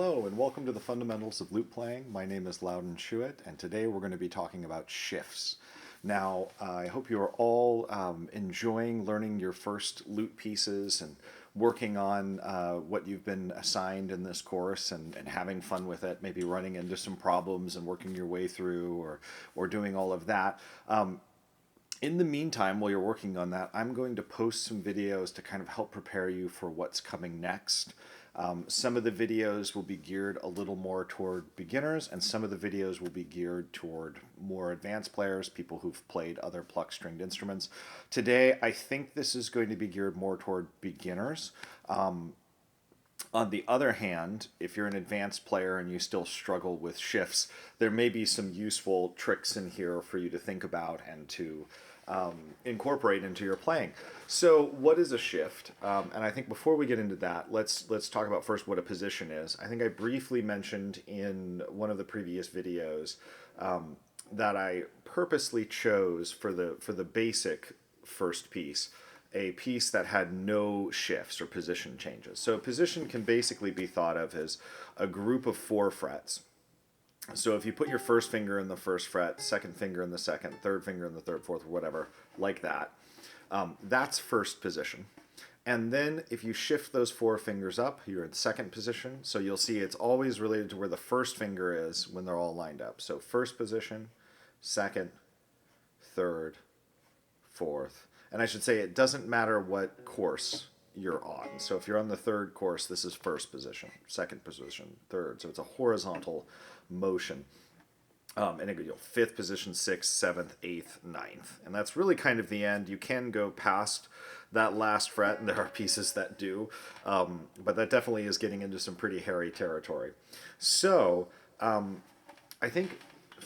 Hello and welcome to the Fundamentals of Lute Playing. My name is Laudon Schuett and today we're going to be talking about shifts. Now, I hope you are all enjoying learning your first lute pieces and working on what you've been assigned in this course and having fun with it, maybe running into some problems and working your way through or doing all of that. In the meantime, while you're working on that, I'm going to post some videos to kind of help prepare you for what's coming next. Some of the videos will be geared a little more toward beginners, and some of the videos will be geared toward more advanced players, people who've played other pluck stringed instruments. Today, I think this is going to be geared more toward beginners. On the other hand, if you're an advanced player and you still struggle with shifts, there may be some useful tricks in here for you to think about and to incorporate into your playing. So what is a shift? And I think before we get into that, let's talk about first what a position is. I think I briefly mentioned in one of the previous videos that I purposely chose for the basic first piece a piece that had no shifts or position changes. So a position can basically be thought of as a group of 4 frets. So if you put your first finger in the first fret, second finger in the second, third finger in the third, fourth, whatever, like that, that's first position. And then if you shift those 4 fingers up, you're in second position. So you'll see it's always related to where the first finger is when they're all lined up. So first position, second, third, fourth. And I should say it doesn't matter what course you're on. So if you're on the third course, this is first position, second position, third. So it's a horizontal motion. And it goes, fifth position, sixth, seventh, eighth, ninth. And that's really kind of the end. You can go past that last fret, and there are pieces that do. But that definitely is getting into some pretty hairy territory. So I think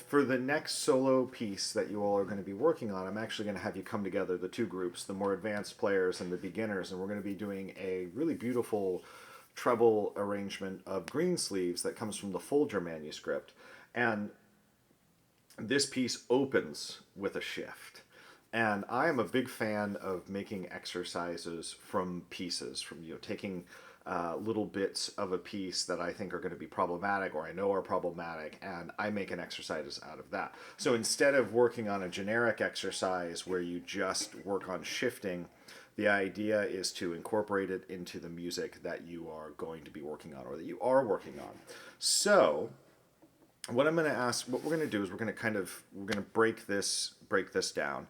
for the next solo piece that you all are going to be working on, I'm actually going to have you come together, the 2 groups, the more advanced players and the beginners, and we're going to be doing a really beautiful treble arrangement of green sleeves that comes from the Folger manuscript. And this piece opens with a shift. And I am a big fan of making exercises from pieces, from taking little bits of a piece that I think are going to be problematic or I know are problematic, and I make an exercise out of that. So instead of working on a generic exercise where you just work on shifting, the idea is to incorporate it into the music that you are going to be working on or that you are working on. So what I'm going to ask, what we're going to do is we're going to break this down.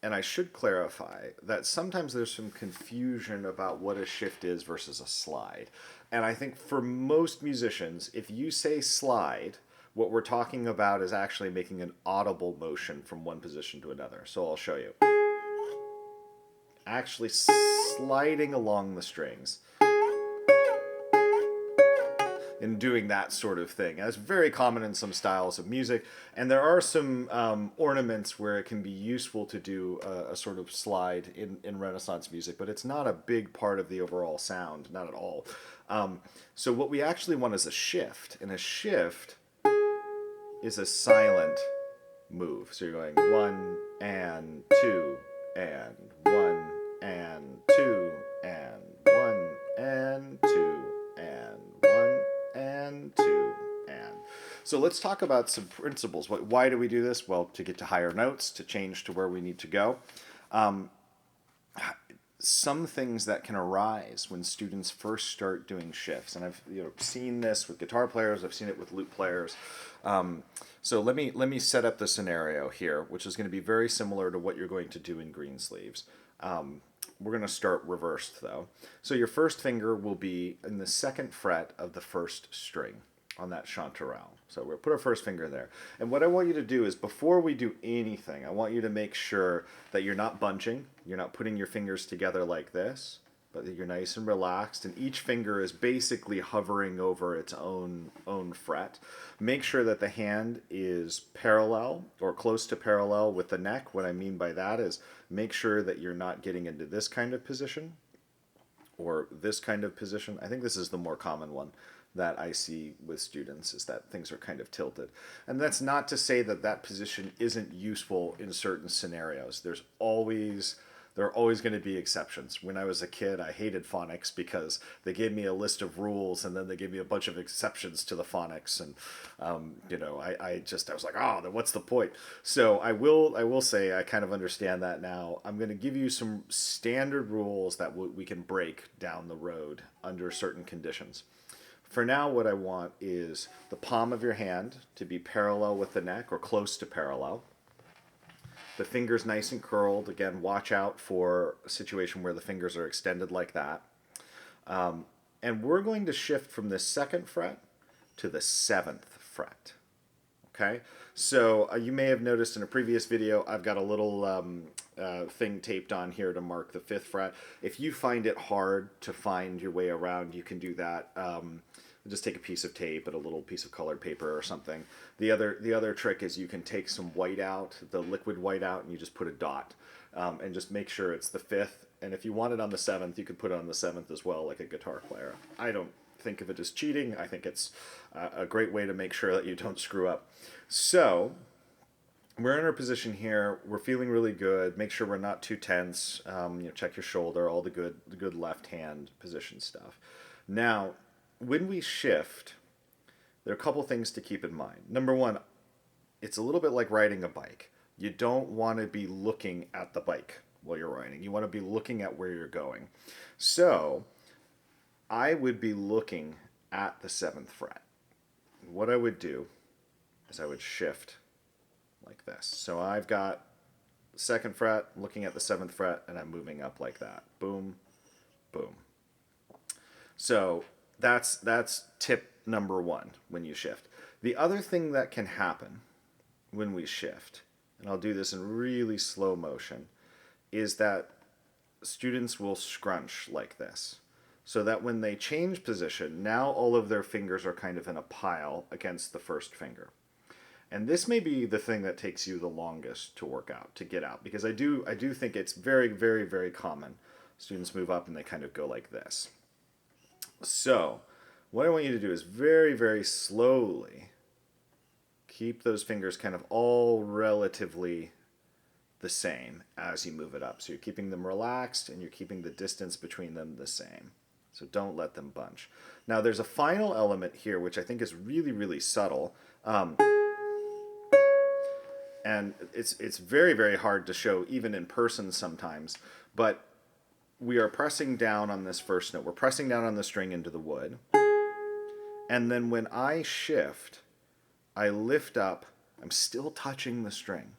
And I should clarify that sometimes there's some confusion about what a shift is versus a slide. And I think for most musicians, if you say slide, what we're talking about is actually making an audible motion from one position to another. So I'll show you. Actually sliding along the strings and doing that sort of thing. And it's very common in some styles of music, and there are some ornaments where it can be useful to do a sort of slide in Renaissance music, but it's not a big part of the overall sound, not at all. So what we actually want is a shift, and a shift is a silent move. So you're going 1 and 2 and 1 and 2 and 1 and 2 and 1 and 2 and. So let's talk about some principles. Why do we do this? Well, to get to higher notes, to change to where we need to go. Some things that can arise when students first start doing shifts, and I've seen this with guitar players, I've seen it with lute players. So let me set up the scenario here, which is going to be very similar to what you're going to do in green sleeves. We're going to start reversed though. So your first finger will be in the second fret of the first string on that chanterelle. So we'll put our first finger there. And what I want you to do is, before we do anything, I want you to make sure that you're not bunching, you're not putting your fingers together like this, but that you're nice and relaxed, and each finger is basically hovering over its own fret. Make sure that the hand is parallel or close to parallel with the neck. What I mean by that is make sure that you're not getting into this kind of position or this kind of position. I think this is the more common one that I see with students, is that things are kind of tilted. And that's not to say that that position isn't useful in certain scenarios. There's always There are always going to be exceptions. When I was a kid, I hated phonics because they gave me a list of rules and then they gave me a bunch of exceptions to the phonics. And, I was like, oh, then what's the point? So I will say I kind of understand that now. I'm going to give you some standard rules that we can break down the road under certain conditions. For now, what I want is the palm of your hand to be parallel with the neck or close to parallel. The fingers nice and curled. Again, watch out for a situation where the fingers are extended like that. And we're going to shift from the 2nd fret to the 7th fret. Okay? So you may have noticed in a previous video, I've got a little thing taped on here to mark the 5th fret. If you find it hard to find your way around, you can do that. Just take a piece of tape and a little piece of colored paper or something. The other trick is you can take some white out, the liquid white out, and you just put a dot. And just make sure it's the 5th. And if you want it on the 7th, you could put it on the 7th as well, like a guitar player. I don't think of it as cheating. I think it's a great way to make sure that you don't screw up. So we're in our position here. We're feeling really good. Make sure we're not too tense. Check your shoulder, all the good left hand position stuff. Now, when we shift, there are a couple things to keep in mind. Number one, it's a little bit like riding a bike. You don't want to be looking at the bike while you're riding. You want to be looking at where you're going. So I would be looking at the 7th fret. What I would do is I would shift like this. So I've got the 2nd fret, looking at the 7th fret, and I'm moving up like that. Boom, boom. So that's tip number 1 when you shift. The other thing that can happen when we shift, and I'll do this in really slow motion, is that students will scrunch like this. So that when they change position, now all of their fingers are kind of in a pile against the 1st finger. And this may be the thing that takes you the longest to work out, to get out, because I do think it's very, very, very common. Students move up and they kind of go like this. So what I want you to do is very, very slowly keep those fingers kind of all relatively the same as you move it up. So you're keeping them relaxed and you're keeping the distance between them the same. So don't let them bunch. Now there's a final element here which I think is really, really subtle. And it's very, very hard to show even in person sometimes. But we are pressing down on this 1st note. We're pressing down on the string into the wood. And then when I shift, I lift up. I'm still touching the string.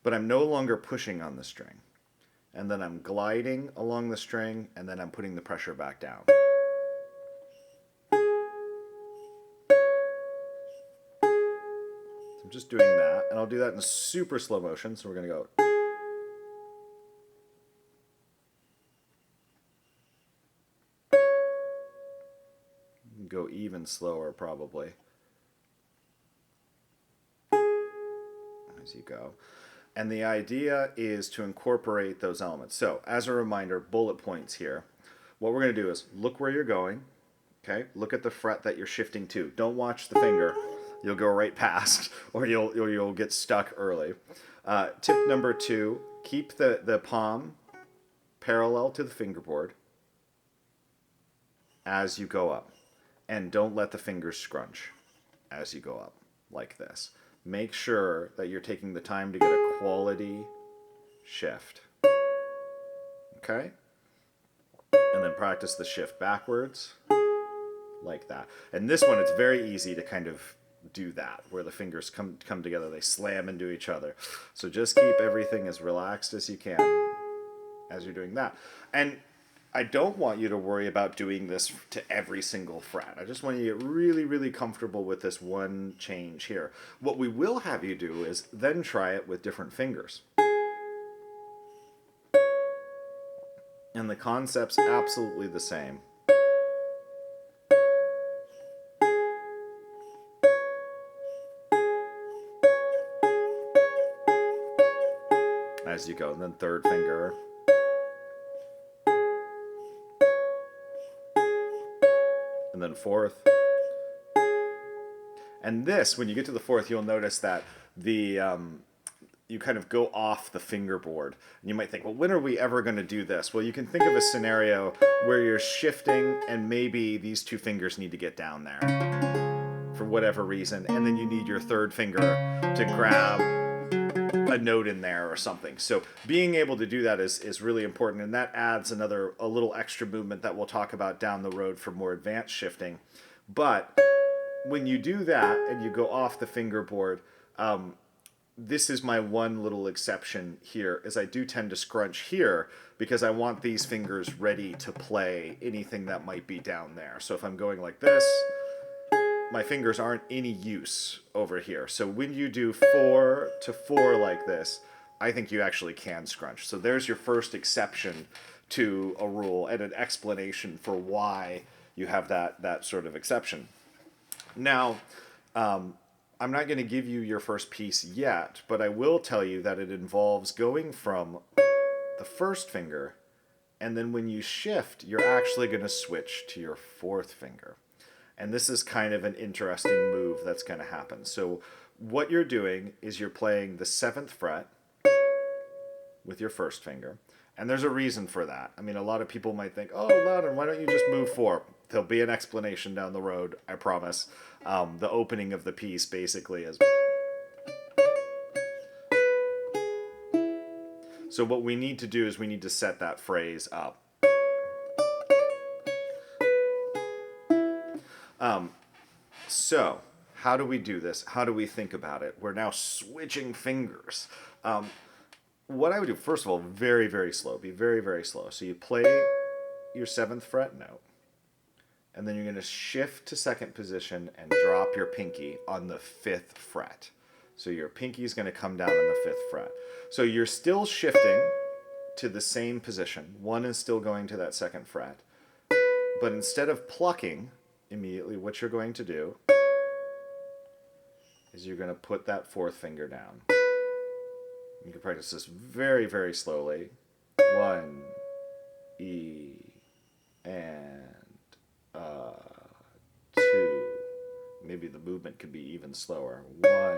But I'm no longer pushing on the string. And then I'm gliding along the string, and then I'm putting the pressure back down. So I'm just doing that, and I'll do that in super slow motion. So we're going to go. Go even slower probably as you go. And the idea is to incorporate those elements. So as a reminder, bullet points here. What we're going to do is look where you're going. Okay, look at the fret that you're shifting to. Don't watch the finger. You'll go right past, or you'll get stuck early. Tip number 2, keep the palm parallel to the fingerboard as you go up. And don't let the fingers scrunch as you go up like this. Make sure that you're taking the time to get a quality shift. Okay? And then practice the shift backwards like that. And this one, it's very easy to kind of do that, where the fingers come together, they slam into each other. So just keep everything as relaxed as you can as you're doing that. And I don't want you to worry about doing this to every single fret. I just want you to get really, really comfortable with this one change here. What we will have you do is then try it with different fingers. And the concept's absolutely the same. As you go, and then 3rd finger. And then 4th. And this, when you get to the 4th, you'll notice that the you kind of go off the fingerboard. And you might think, well, when are we ever going to do this? Well, you can think of a scenario where you're shifting and maybe these two fingers need to get down there for whatever reason, and then you need your third finger to grab a note in there or something. So being able to do that is really important, and that adds a little extra movement that we'll talk about down the road for more advanced shifting. But when you do that and you go off the fingerboard, this is my one little exception here, is I do tend to scrunch here because I want these fingers ready to play anything that might be down there. So if I'm going like this, my fingers aren't any use over here. So when you do 4 to 4 like this, I think you actually can scrunch. So there's your first exception to a rule and an explanation for why you have that sort of exception. Now, I'm not going to give you your first piece yet, but I will tell you that it involves going from the first finger, and then when you shift, you're actually going to switch to your fourth finger. And this is kind of an interesting move that's going to happen. So what you're doing is you're playing the 7th fret with your first finger. And there's a reason for that. I mean, a lot of people might think, oh, Laudon, why don't you just move 4? There'll be an explanation down the road, I promise. The opening of the piece basically is... So what we need to do is we need to set that phrase up. So how do we do this? How do we think about it? We're now switching fingers. What I would do, first of all, very, very slow. Be very, very slow. So you play your 7th fret note, and then you're going to shift to second position and drop your pinky on the 5th fret. So your pinky is going to come down on the 5th fret. So you're still shifting to the same position. 1 is still going to that 2nd fret. But instead of plucking immediately, what you're going to do is you're going to put that 4th finger down. You can practice this very, very slowly. 1, E, and 2. Maybe the movement could be even slower. 1,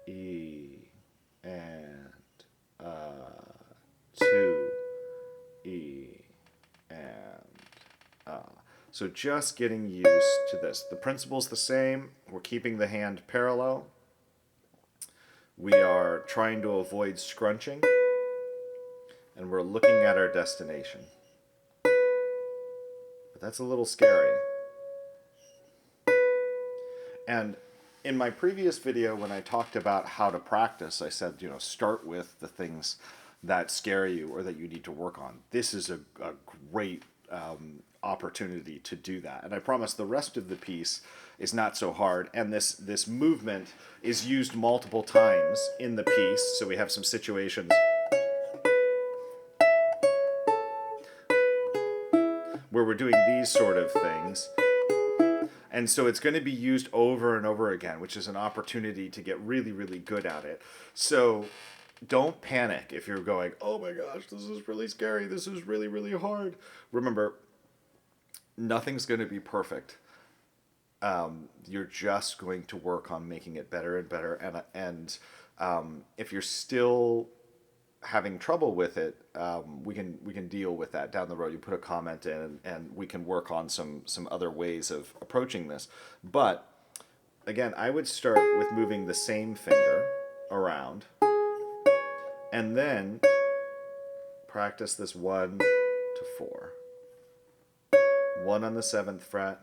E, and 2, E, and So just getting used to this. The principle's the same. We're keeping the hand parallel. We are trying to avoid scrunching. And we're looking at our destination. But that's a little scary. And in my previous video, when I talked about how to practice, I said, start with the things that scare you or that you need to work on. This is a great opportunity to do that. And I promise the rest of the piece is not so hard. And this movement is used multiple times in the piece. So we have some situations where we're doing these sort of things. And so it's going to be used over and over again, which is an opportunity to get really, really good at it. So don't panic if you're going, oh my gosh, this is really scary. This is really, really hard. Remember, nothing's going to be perfect. You're just going to work on making it better and better. And if you're still having trouble with it, we can deal with that down the road. You put a comment in, and we can work on some other ways of approaching this. But again, I would start with moving the same finger around, and then practice this 1 to 4. 1 on the 7th fret,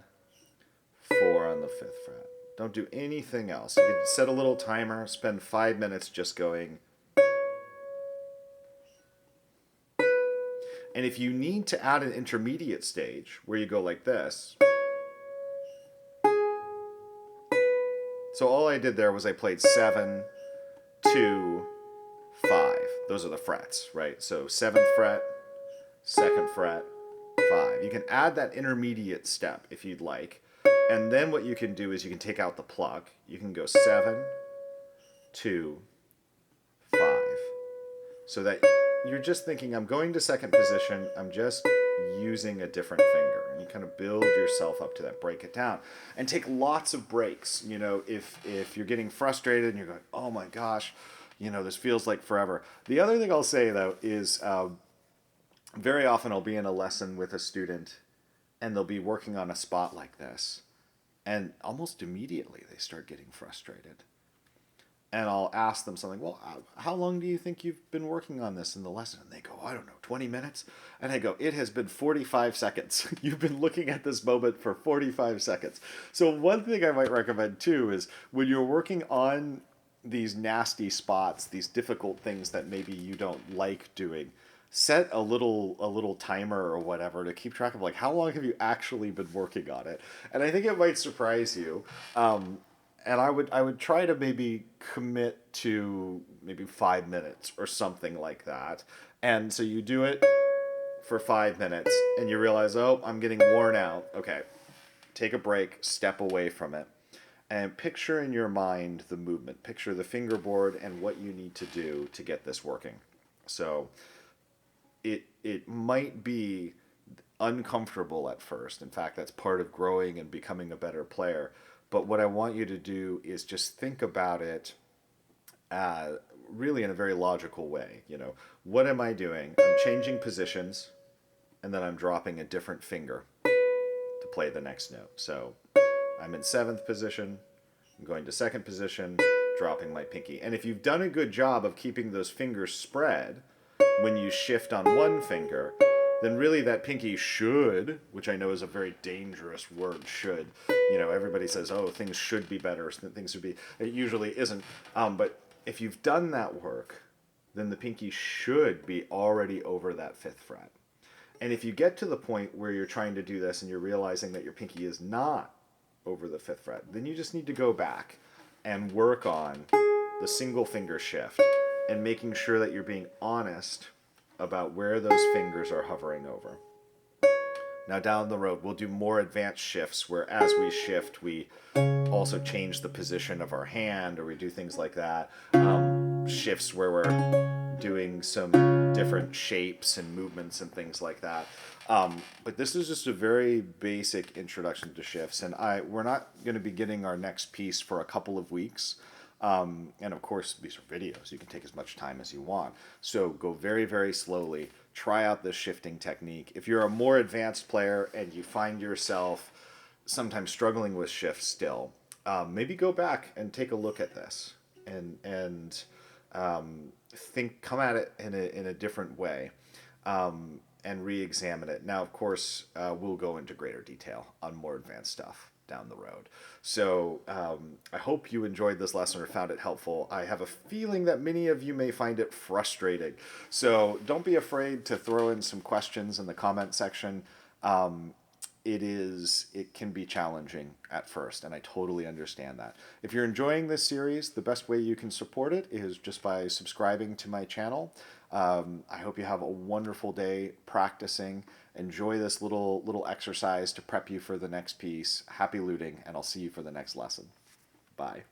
4 on the 5th fret. Don't do anything else. You can set a little timer, spend 5 minutes just going. And if you need to add an intermediate stage where you go like this. So all I did there was I played 7, 2, 5. Those are the frets, right? So 7th fret, 2nd fret, 5. You can add that intermediate step if you'd like. And then what you can do is you can take out the pluck. You can go 7, 2, 5. So that you're just thinking, I'm going to second position, I'm just using a different finger. And you kind of build yourself up to that, break it down. And take lots of breaks. If you're getting frustrated and you're going, oh my gosh, this feels like forever. The other thing I'll say, though, is very often I'll be in a lesson with a student and they'll be working on a spot like this. And almost immediately they start getting frustrated. And I'll ask them something, well, how long do you think you've been working on this in the lesson? And they go, I don't know, 20 minutes? And I go, it has been 45 seconds. You've been looking at this moment for 45 seconds. So one thing I might recommend too is when you're working on these nasty spots, these difficult things that maybe you don't like doing, set a little timer or whatever to keep track of like how long have you actually been working on it. And I think it might surprise you. And I would try to maybe commit to maybe 5 minutes or something like that. And so you do it for 5 minutes and you realize, oh, I'm getting worn out. Okay, take a break, step away from it, and picture in your mind the movement. Picture the fingerboard and what you need to do to get this working. So it might be uncomfortable at first. In fact, that's part of growing and becoming a better player. But what I want you to do is just think about it really in a very logical way. What am I doing? I'm changing positions, and then I'm dropping a different finger to play the next note. So I'm in 7th position, I'm going to 2nd position, dropping my pinky. And if you've done a good job of keeping those fingers spread when you shift on one finger, then really that pinky should, which I know is a very dangerous word, should. Everybody says, oh, things should be better, things should be. It usually isn't. But if you've done that work, then the pinky should be already over that 5th fret. And if you get to the point where you're trying to do this and you're realizing that your pinky is not over the 5th fret, then you just need to go back and work on the single finger shift and making sure that you're being honest about where those fingers are hovering over. Now down the road, we'll do more advanced shifts where as we shift, we also change the position of our hand, or we do things like that. Shifts where we're doing some different shapes and movements and things like that. But this is just a very basic introduction to shifts, and we're not going to be getting our next piece for a couple of weeks. And of course, these are videos. You can take as much time as you want. So go very, very slowly. Try out this shifting technique. If you're a more advanced player and you find yourself sometimes struggling with shifts still, maybe go back and take a look at this and come at it in a different way. And re-examine it. Now, of course, we'll go into greater detail on more advanced stuff down the road. So I hope you enjoyed this lesson or found it helpful. I have a feeling that many of you may find it frustrating. So don't be afraid to throw in some questions in the comment section. It can be challenging at first, and I totally understand that. If you're enjoying this series, the best way you can support it is just by subscribing to my channel. I hope you have a wonderful day practicing. Enjoy this little exercise to prep you for the next piece. Happy looting, and I'll see you for the next lesson. Bye.